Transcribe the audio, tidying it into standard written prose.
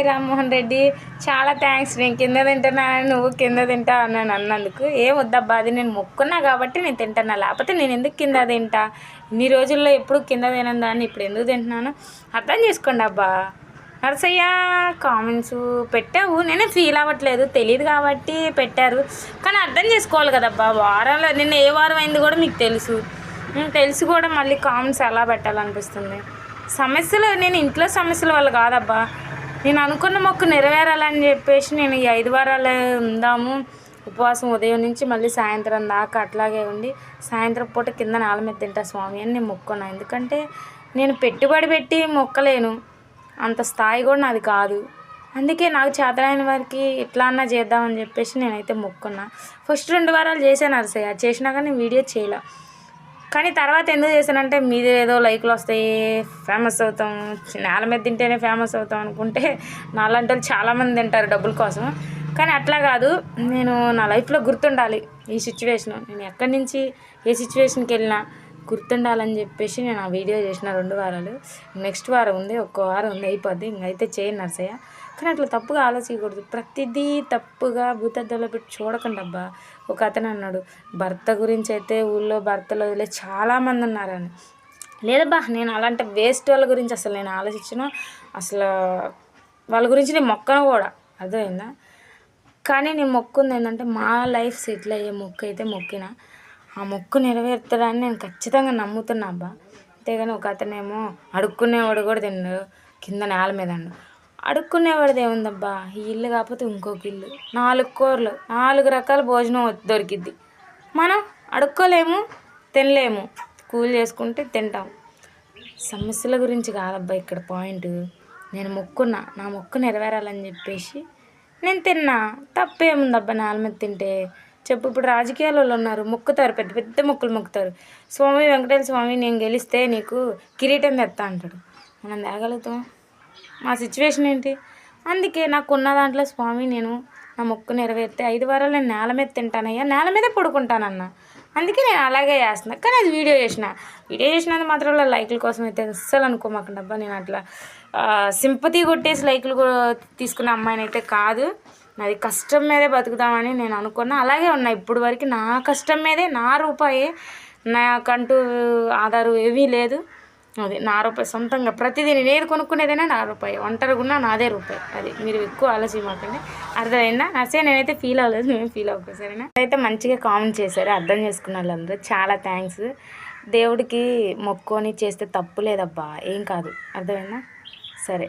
రామ్మోహన్ రెడ్డి చాలా థ్యాంక్స్. నేను కింద తింటున్నా నువ్వు కింద తింటా అన్నాను అన్నందుకు. ఏం వద్దబ్బా, అది నేను మొక్కున్నా కాబట్టి నేను తింటున్నా, లేకపోతే నేను ఎందుకు కింద తింటా? ఇన్ని రోజుల్లో ఎప్పుడు కింద తినను దాన్ని ఇప్పుడు ఎందుకు తింటున్నాను అర్థం చేసుకోండి అబ్బా. నరసయ్య కామెంట్స్ పెట్టావు, నేనే ఫీల్ అవ్వట్లేదు, తెలియదు కాబట్టి పెట్టారు, కానీ అర్థం చేసుకోవాలి కదబ్బా. వారంలో నిన్న ఏ వారం అయింది కూడా మీకు తెలిసి కూడా మళ్ళీ కామెంట్స్ ఎలా పెట్టాలనిపిస్తుంది? సమస్యలు నేను ఇంట్లో సమస్యల వల్ల కాదబ్బా, నేను అనుకున్న మొక్కు నెరవేరాలని చెప్పేసి నేను ఈ 5 వారాలు ఉందాము ఉపవాసం, ఉదయం నుంచి మళ్ళీ సాయంత్రం దాకా అట్లాగే ఉండి సాయంత్రం పూట కింద నేల మీద తింటా స్వామి అని నేను మొక్కున్నా. ఎందుకంటే నేను పెట్టుబడి పెట్టి మొక్కలేను, అంత స్థాయి కూడా నాది కాదు. అందుకే నాకు చేతనైన వారికి ఇట్లా అన్నా చేద్దామని చెప్పేసి నేనైతే మొక్కున్నా. ఫస్ట్ 2 వారాలు చేశాను నరసయ్య, చేసినా కానీ వీడియో చేయలే. కానీ తర్వాత ఎందుకు చేశానంటే మీది ఏదో లైక్లు వస్తాయి, ఫేమస్ అవుతాం, నేల మీద తింటేనే ఫేమస్ అవుతాం అనుకుంటే నాలాంటి వాళ్ళు చాలామంది తింటారు డబ్బుల కోసం. కానీ అట్లా కాదు, నేను నా లైఫ్లో గుర్తుండాలి ఈ సిచ్యువేషను, నేను ఎక్కడి నుంచి ఏ సిచ్యువేషన్కి వెళ్ళినా గుర్తుండాలని చెప్పేసి నేను ఆ వీడియో చేసిన 2 వారాలు. నెక్స్ట్ వారం ఉంది, 1 వారం ఉంది, అయిపోద్ది. ఇంకైతే చేయను నరసయ్య. కానీ అట్లా తప్పుగా ఆలోచించకూడదు, ప్రతిదీ తప్పుగా భూతద్దంలో పెట్టి చూడకండి అబ్బా. ఒక అతను అన్నాడు, భర్త గురించి అయితే ఊళ్ళో భర్తలు వదిలే చాలామంది ఉన్నారని. లేదబ్బా, నేను అలాంటి వేస్ట్ వాళ్ళ గురించి అసలు నేను ఆలోచించను, అసలు వాళ్ళ గురించి నేను మొక్కను కూడా, అర్థమైందా? కానీ నేను మొక్కుంది ఏంటంటే మా లైఫ్ సెటిల్ అయ్యే మొక్కు అయితే మొక్కిన, ఆ మొక్కు నెరవేరుతాడని నేను ఖచ్చితంగా నమ్ముతున్నా అబ్బా. అంతేగాని ఒక అతనేమో అడుక్కునేవాడు కూడా తిన్నాడు కింద నేల మీద అన్న, అడుక్కునేవాడిది ఏముందబ్బా, ఈ ఇల్లు కాకపోతే ఇంకొక ఇల్లు, 4 కూరలు, 4 రకాల భోజనం దొరికిద్ది. మనం అడుక్కోలేము, తినలేము, కూలి చేసుకుంటే తింటాం. సమస్యల గురించి కాదబ్బా ఇక్కడ పాయింట్. నేను మొక్కున్నా, నా మొక్కు నెరవేరాలని చెప్పేసి నేను తిన్నా, తప్పేముందబ్బా నేల మీద తింటే చెప్పు. ఇప్పుడు రాజకీయాల వాళ్ళు ఉన్నారు, మొక్కుతారు, పెద్ద పెద్ద మొక్కులు మొక్కుతారు. స్వామి వెంకటేశ్వర స్వామి నేను గెలిస్తే నీకు కిరీటం తెస్తా అంటాడు, మనం తేగలుగుతాం? మా సిచ్యువేషన్ ఏంటి? అందుకే నాకున్న దాంట్లో స్వామి నేను నా మొక్కు నెరవేరితే 5 వారాలు నేను నేల మీద తింటానయ్యా, నేల మీదే పడుకుంటానన్నా. అందుకే నేను అలాగే చేస్తున్నా. కానీ అది వీడియో చేసినది మాత్రం లైక్ల కోసం అయితే అస్సలు అనుకోమాకండి అబ్బా. నేను అట్లా సింపతి కొట్టేసి లైక్లు తీసుకున్న అమ్మాయిని అయితే కాదు. నాది కష్టం మీదే బతుకుదామని నేను అనుకున్నా, అలాగే ఉన్నా ఇప్పుడు వరకు. నా కష్టం మీదే, నా రూపాయే, నాకంటూ ఆధారం ఏమీ లేదు. అది నా రూపాయి సొంతంగా, ప్రతిదీ నేను ఏది కొనుక్కునేదైనా నా రూపాయి, ఒంటరిగున్నా నాదే రూపాయి. అది మీరు ఎక్కువ ఆలోచించకండి, అర్థమైందా? నచ్చే నేనైతే ఫీల్ అవ్వలేదు, నువ్వేం ఫీల్ అవ్వకు సరేనా? అయితే మంచిగా కామెంట్ చేశారు, అర్థం చేసుకున్న వాళ్ళందరూ చాలా థ్యాంక్స్. దేవుడికి మొక్కుకొని చేస్తే తప్పు లేదబ్బా, ఏం కాదు, అర్థమైందా? సరే.